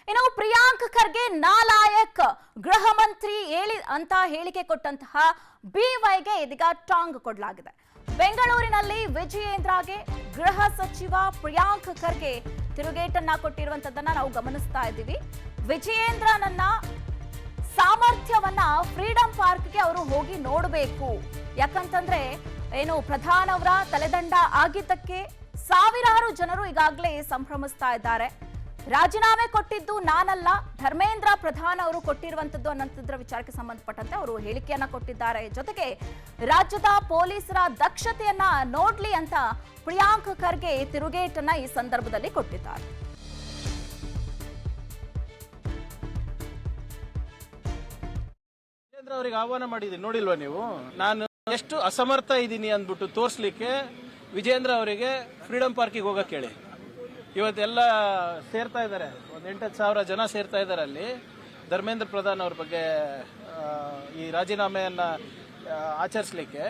ಇನ್ನು ಪ್ರಿಯಾಂಕ್ ಖರ್ಗೆ ನಾಲಾಯಕ್ ಗೃಹ ಮಂತ್ರಿ ಅಂತ ಹೇಳಿಕೆ ಕೊಟ್ಟಂತಹ ಬಿವೈಗೆ ಇದೀಗ ಟಾಂಗ್ ಕೊಡಲಾಗಿದೆ. ಬೆಂಗಳೂರಿನಲ್ಲಿ ವಿಜಯೇಂದ್ರಗೆ ಗೃಹ ಸಚಿವ ಪ್ರಿಯಾಂಕ್ ಖರ್ಗೆ ತಿರುಗೇಟನ್ನ ಕೊಟ್ಟಿರುವಂತದ್ದನ್ನ ನಾವು ಗಮನಿಸ್ತಾ ಇದ್ದೀವಿ. ವಿಜಯೇಂದ್ರನನ್ನ ಸಾಮರ್ಥ್ಯವನ್ನ ಫ್ರೀಡಂ ಪಾರ್ಕ್ಗೆ ಅವರು ಹೋಗಿ ನೋಡಬೇಕು. ಯಾಕಂತಂದ್ರೆ ಏನು ಪ್ರಧಾನ್ ಅವರ ತಲೆದಂಡ ಆಗಿದ್ದಕ್ಕೆ ಸಾವಿರಾರು ಜನರು ಈಗಾಗಲೇ ಸಂಭ್ರಮಿಸ್ತಾ ಇದ್ದಾರೆ. ರಾಜೀನಾಮೆ ಕೊಟ್ಟಿದ್ದು ನಾನಲ್ಲ, ಧರ್ಮೇಂದ್ರ ಪ್ರಧಾನ್ ಅವರು ಕೊಟ್ಟಿರುವಂತದ್ದು ಅನ್ನೋದ್ರ ವಿಚಾರಕ್ಕೆ ಸಂಬಂಧಪಟ್ಟಂತೆ ಅವರು ಹೇಳಿಕೆಯನ್ನ ಕೊಟ್ಟಿದ್ದಾರೆ. ಜೊತೆಗೆ ರಾಜ್ಯದ ಪೊಲೀಸರ ದಕ್ಷತೆಯನ್ನ ನೋಡ್ಲಿ ಅಂತ ಪ್ರಿಯಾಂಕ್ ಖರ್ಗೆ ತಿರುಗೇಟನ್ನ ಈ ಸಂದರ್ಭದಲ್ಲಿ ಕೊಟ್ಟಿದ್ದಾರೆ. ಅವರಿಗೆ ಆಹ್ವಾನ ಮಾಡಿದ್ದೀನಿ, ನೋಡಿಲ್ವಾ ನೀವು? ನಾನು ಎಷ್ಟು ಅಸಮರ್ಥ ಇದ್ದೀನಿ ಅಂದ್ಬಿಟ್ಟು ತೋರಿಸ್ಲಿಕ್ಕೆ ವಿಜೇಂದ್ರ ಅವರಿಗೆ ಫ್ರೀಡಂ ಪಾರ್ಕಿಗೆ ಹೋಗಕ್ಕೆ ಹೇಳಿ. ಇವತ್ತೆಲ್ಲ ಸೇರ್ತಾ ಇದ್ದಾರೆ, ಒಂದು 8-10 ಸಾವಿರ ಜನ ಸೇರ್ತಾ ಇದ್ದಾರೆ ಅಲ್ಲಿ. ಧರ್ಮೇಂದ್ರ ಪ್ರಧಾನ್ ಅವ್ರ ಬಗ್ಗೆ ಈ ರಾಜೀನಾಮೆಯನ್ನ ಆಚರಿಸಲಿಕ್ಕೆ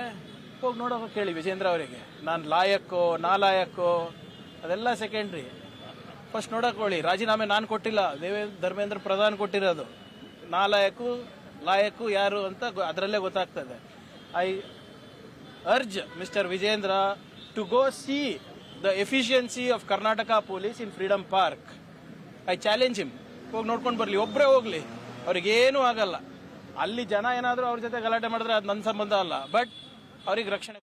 ಹೋಗಿ ನೋಡೋಕೆ ಹೇಳಿ ವಿಜೇಂದ್ರ ಅವರಿಗೆ. ನಾನು ಲಾಯಕ್ಕೋ ನಾಲಾಯಕ್ಕೋ ಅದೆಲ್ಲ ಸೆಕೆಂಡ್ರಿ, ಫಸ್ಟ್ ನೋಡಕ್ ಹೇಳಿ. ರಾಜೀನಾಮೆ ನಾನು ಕೊಟ್ಟಿಲ್ಲ, ಧರ್ಮೇಂದ್ರ ಪ್ರಧಾನ್ ಕೊಟ್ಟಿರೋದು. ನಾಲಾಯಕು ಲಾಯಕು ಯಾರು ಅಂತ ಅದರಲ್ಲೇ ಗೊತ್ತಾಗ್ತದೆ. I urge mister Vijendra to go see the efficiency of Karnataka police in Freedom Park. I challenge him. ಹೋಗಿ ನೋಡ್ಕೊಂಡು ಬರ್ಲಿ, ಒಬ್ಬರೇ ಹೋಗ್ಲಿ, ಅವ್ರಿಗೇನು ಆಗಲ್ಲ. ಅಲ್ಲಿ ಜನ ಏನಾದರೂ ಅವ್ರ ಜೊತೆ ಗಲಾಟೆ ಮಾಡಿದ್ರೆ ಅದು ನನ್ನ ಸಂಬಂಧ ಅಲ್ಲ, ಬಟ್ ಅವ್ರಿಗೆ ರಕ್ಷಣೆ